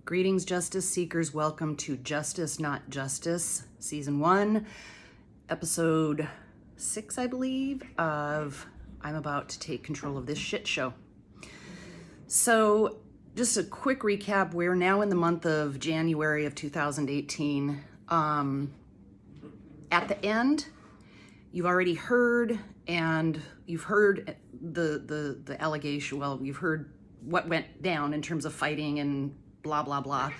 Greetings, justice seekers. Welcome to Justice Not Justice, Season 1, Episode 6, I believe, of I'm About to Take Control of This Shit Show. So, just a quick recap. We're now in the month of January of 2018. At the end, you've already heard, and you've heard the allegation. Well, you've heard what went down in terms of fighting and blah, blah, blah.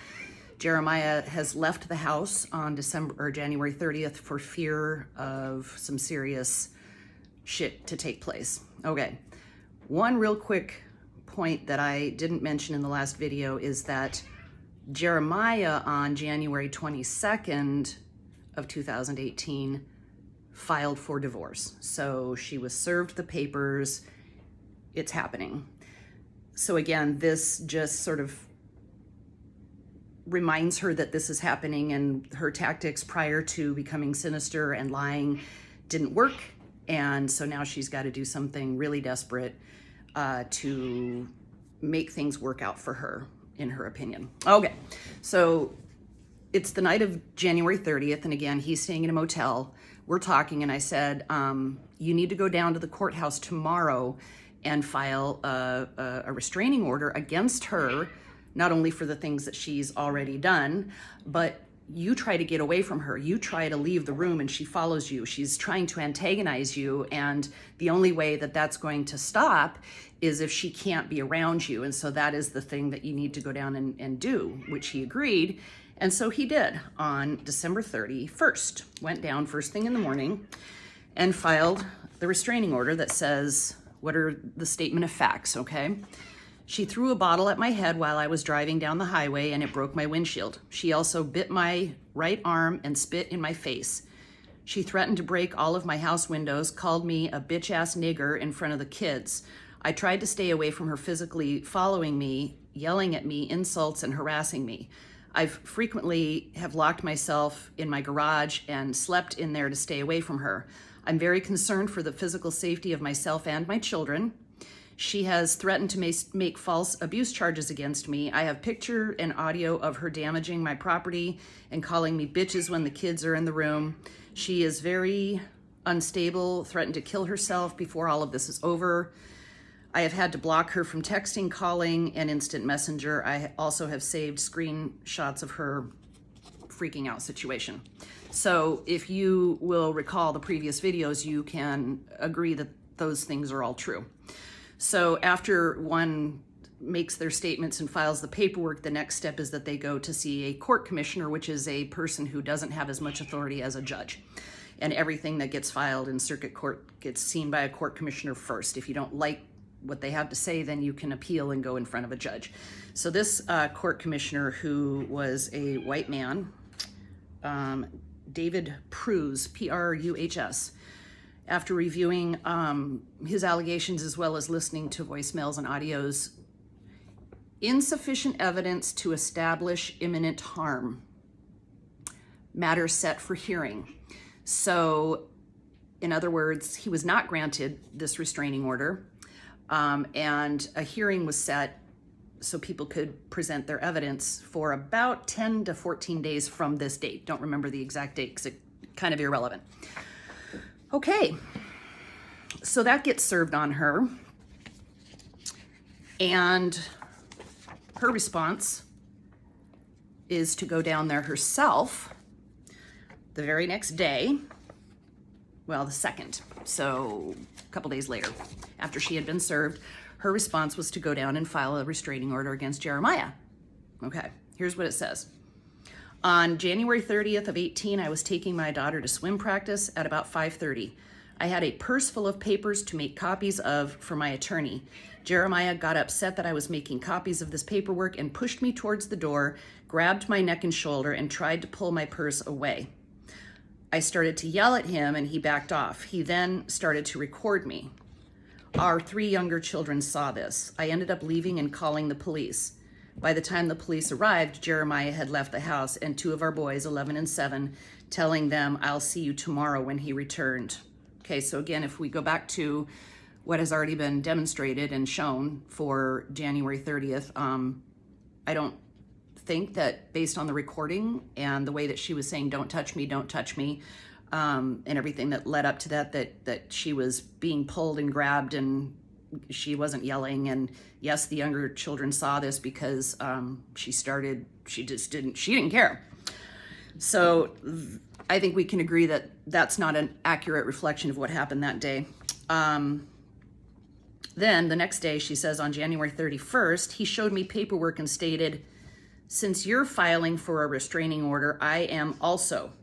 Jeremiah has left the house on January 30th for fear of some serious shit to take place. Okay. One real quick point that I didn't mention in the last video is that Jeremiah on January 22nd of 2018 filed for divorce. So she was served the papers. It's happening. So again, this just sort of reminds her that this is happening, and her tactics prior to becoming sinister and lying didn't work. And so now she's got to do something really desperate to make things work out for her, in her opinion. Okay, so it's the night of January 30th. And again, he's staying in a motel. We're talking, and I said, you need to go down to the courthouse tomorrow and file a restraining order against her, not only for the things that she's already done, but you try to get away from her. You try to leave the room and she follows you. She's trying to antagonize you. And the only way that that's going to stop is if she can't be around you. And so that is the thing that you need to go down and do, which he agreed. And so he did on December 31st, went down first thing in the morning and filed the restraining order that says, what are the statement of facts, okay? She threw a bottle at my head while I was driving down the highway and it broke my windshield. She also bit my right arm and spit in my face. She threatened to break all of my house windows, called me a bitch-ass nigger in front of the kids. I tried to stay away from her, physically following me, yelling at me, insults, and harassing me. I've frequently have locked myself in my garage and slept in there to stay away from her. I'm very concerned for the physical safety of myself and my children. She has threatened to make false abuse charges against me. I have picture and audio of her damaging my property and calling me bitches when the kids are in the room. She is very unstable, threatened to kill herself before all of this is over. I have had to block her from texting, calling, and instant messenger. I also have saved screenshots of her freaking out situation. So if you will recall the previous videos, you can agree that those things are all true. So after one makes their statements and files the paperwork, the next step is that they go to see a court commissioner, which is a person who doesn't have as much authority as a judge. And everything that gets filed in circuit court gets seen by a court commissioner first. If you don't like what they have to say, then you can appeal and go in front of a judge. So this court commissioner, who was a white man, David Pruhs, P-R-U-H-S, after reviewing his allegations as well as listening to voicemails and audios, insufficient evidence to establish imminent harm. Matter set for hearing. So, in other words, he was not granted this restraining order, and a hearing was set so people could present their evidence for about 10 to 14 days from this date. Don't remember the exact date because it's kind of irrelevant. Okay, so that gets served on her, and her response is to go down there herself the very next day, well, the second, so a couple days later, after she had been served, her response was to go down and file a restraining order against Jeremiah. Okay, here's what it says. On January 30th of 18, I was taking my daughter to swim practice at about 5:30. I had a purse full of papers to make copies of for my attorney. Jeremiah got upset that I was making copies of this paperwork and pushed me towards the door, grabbed my neck and shoulder, and tried to pull my purse away. I started to yell at him and he backed off. He then started to record me. Our 3 younger children saw this. I ended up leaving and calling the police. By the time the police arrived, Jeremiah had left the house, and 2 of our boys, 11 and 7, telling them, I'll see you tomorrow when he returned. Okay, so again, if we go back to what has already been demonstrated and shown for January 30th, I don't think that based on the recording and the way that she was saying, don't touch me, and everything that led up to that she was being pulled and grabbed, and she wasn't yelling. And yes, the younger children saw this because she didn't care. So I think we can agree that that's not an accurate reflection of what happened that day. Then the next day, she says, on January 31st, he showed me paperwork and stated, since you're filing for a restraining order, I am also.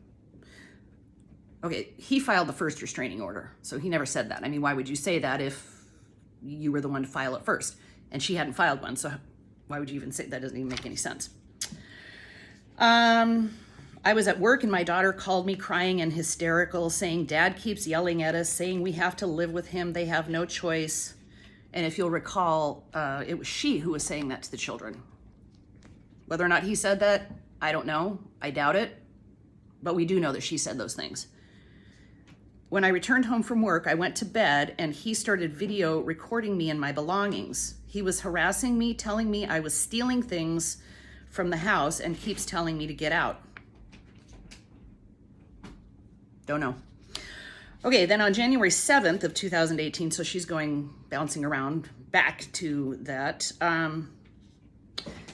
Okay, he filed the first restraining order, so he never said that. I mean, why would you say that if you were the one to file it first? And she hadn't filed one, so why would you even say that? Doesn't even make any sense. I was at work and my daughter called me crying and hysterical, saying, Dad keeps yelling at us, saying we have to live with him. They have no choice. And if you'll recall, it was she who was saying that to the children. Whether or not he said that, I don't know. I doubt it. But we do know that she said those things. When I returned home from work, I went to bed and he started video recording me and my belongings. He was harassing me, telling me I was stealing things from the house and keeps telling me to get out. Don't know. Okay, then on January 7th of 2018, so she's bouncing around back to that.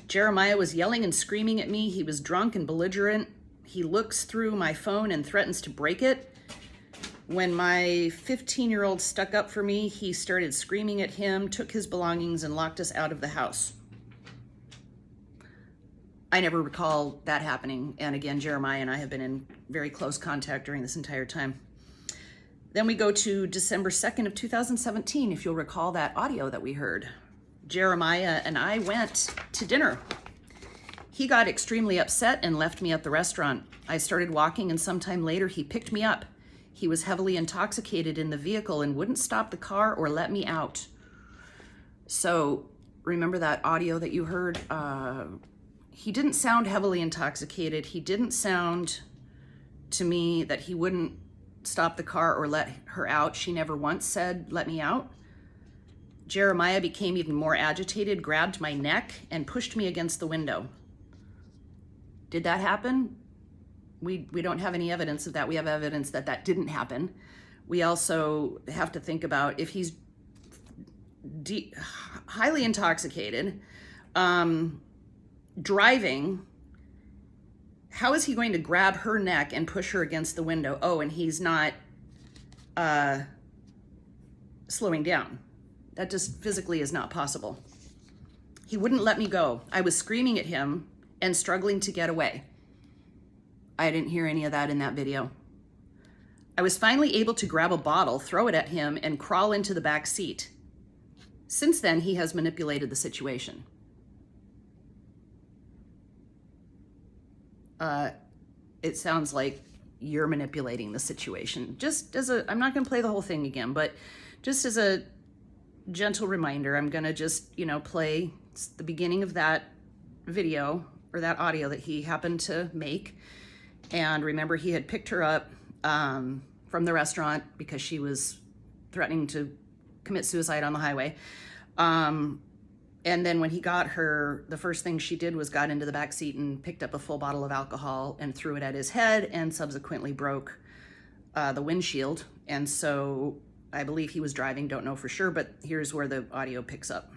Jeremiah was yelling and screaming at me. He was drunk and belligerent. He looks through my phone and threatens to break it. When my 15-year-old stuck up for me, he started screaming at him, took his belongings, and locked us out of the house. I never recall that happening. And again, Jeremiah and I have been in very close contact during this entire time. Then we go to December 2nd of 2017, if you'll recall that audio that we heard. Jeremiah and I went to dinner. He got extremely upset and left me at the restaurant. I started walking and sometime later he picked me up. He was heavily intoxicated in the vehicle and wouldn't stop the car or let me out. So remember that audio that you heard? He didn't sound heavily intoxicated. He didn't sound to me that he wouldn't stop the car or let her out. She never once said, let me out. Jeremiah became even more agitated, grabbed my neck, and pushed me against the window. Did that happen? We don't have any evidence of that. We have evidence that that didn't happen. We also have to think about if he's highly intoxicated, driving, how is he going to grab her neck and push her against the window? Oh, and he's not slowing down. That just physically is not possible. He wouldn't let me go. I was screaming at him and struggling to get away. I didn't hear any of that in that video. I was finally able to grab a bottle, throw it at him, and crawl into the back seat. Since then, he has manipulated the situation. It sounds like you're manipulating the situation. Just as I'm not going to play the whole thing again, but just as a gentle reminder, I'm going to just, play the beginning of that video or that audio that he happened to make. And remember, he had picked her up from the restaurant because she was threatening to commit suicide on the highway. And then when he got her, the first thing she did was got into the back seat and picked up a full bottle of alcohol and threw it at his head and subsequently broke the windshield. And so I believe he was driving, don't know for sure, but here's where the audio picks up.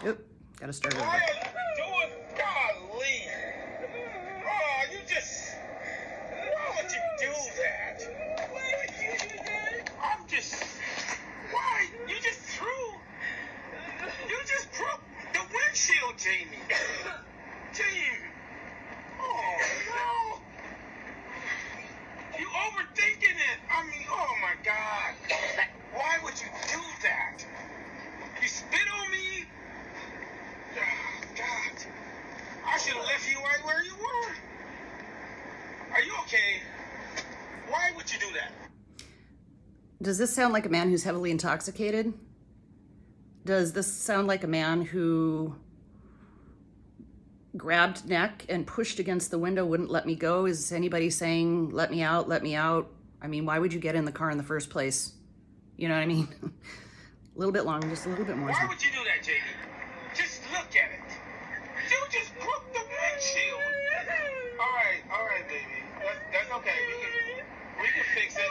Oop, gotta start over. Why are you doing? Golly. Oh, you just... Why would you do that? Why would you do that? I'm just... Why? You just broke the windshield, Jamie. Jamie. Oh, no. You overthinking it. I mean, oh, my God. Why would you do that? You spit on me? Oh, God. I should have left you right where you were. Are you okay? Why would you do that? Does this sound like a man who's heavily intoxicated? Does this sound like a man who grabbed neck and pushed against the window, wouldn't let me go. Is anybody saying, let me out, let me out? I mean, why would you get in the car in the first place? You know what I mean? A little bit longer, just a little bit more. Why would you do that, JD? Just look at it. You just broke the windshield. All right, baby. That's okay. We can fix it.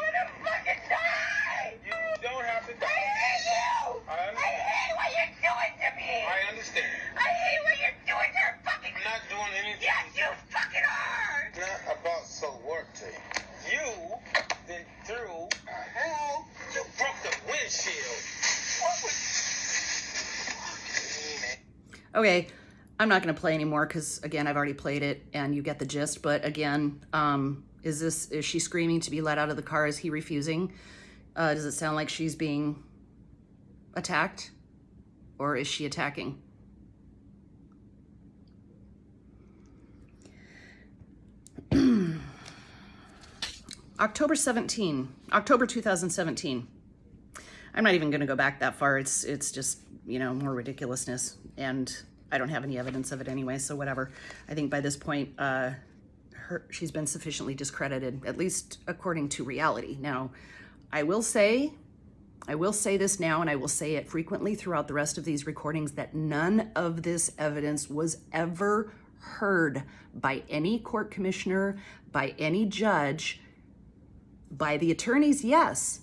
You don't have to die. I hate you! I I hate what you're doing to me! I understand. I hate what you're doing to her fucking... I'm not doing anything. Yes, you fucking are! It's not about so work to you. You then threw a hell. You broke the windshield. What was... Okay, I'm not going to play anymore because, again, I've already played it and you get the gist. But again, is she screaming to be let out of the car? Is he refusing? Does it sound like she's being attacked, or is she attacking? October 2017. I'm not even going to go back that far. It's just, you know, more ridiculousness, and I don't have any evidence of it anyway, so whatever. I think by this point, she's been sufficiently discredited, at least according to reality. Now, I will say this now, and I will say it frequently throughout the rest of these recordings, that none of this evidence was ever heard by any court commissioner, by any judge, by the attorneys, yes,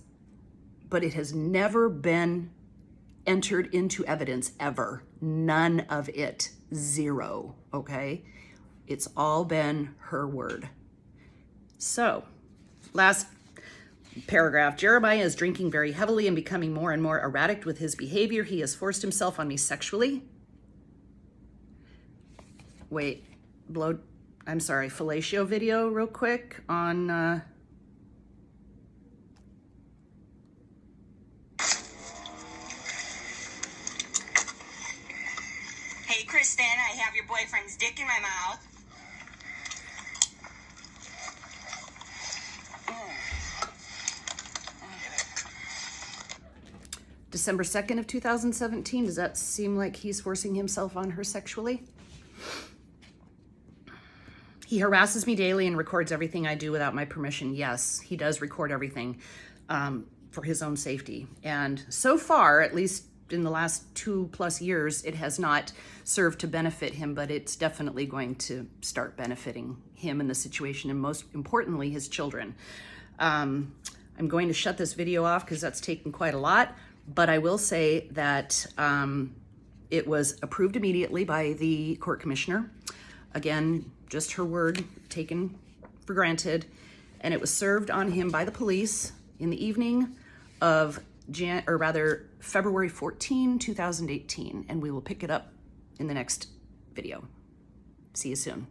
but it has never been entered into evidence ever. None of it. Zero, okay? It's all been her word. So, last paragraph. Jeremiah is drinking very heavily and becoming more and more erratic with his behavior. He has forced himself on me sexually. Wait, fellatio video real quick on... Hey, Kristen, I have your boyfriend's dick in my mouth. December 2nd of 2017. Does that seem like he's forcing himself on her sexually? He harasses me daily and records everything I do without my permission. Yes, he does record everything for his own safety. And so far, at least in the last 2+ years, it has not served to benefit him, but it's definitely going to start benefiting him in the situation, and most importantly, his children. I'm going to shut this video off because that's taken quite a lot, but I will say that it was approved immediately by the court commissioner. Again, just her word taken for granted, and it was served on him by the police in the evening of February 14, 2018, and we will pick it up in the next video. See you soon.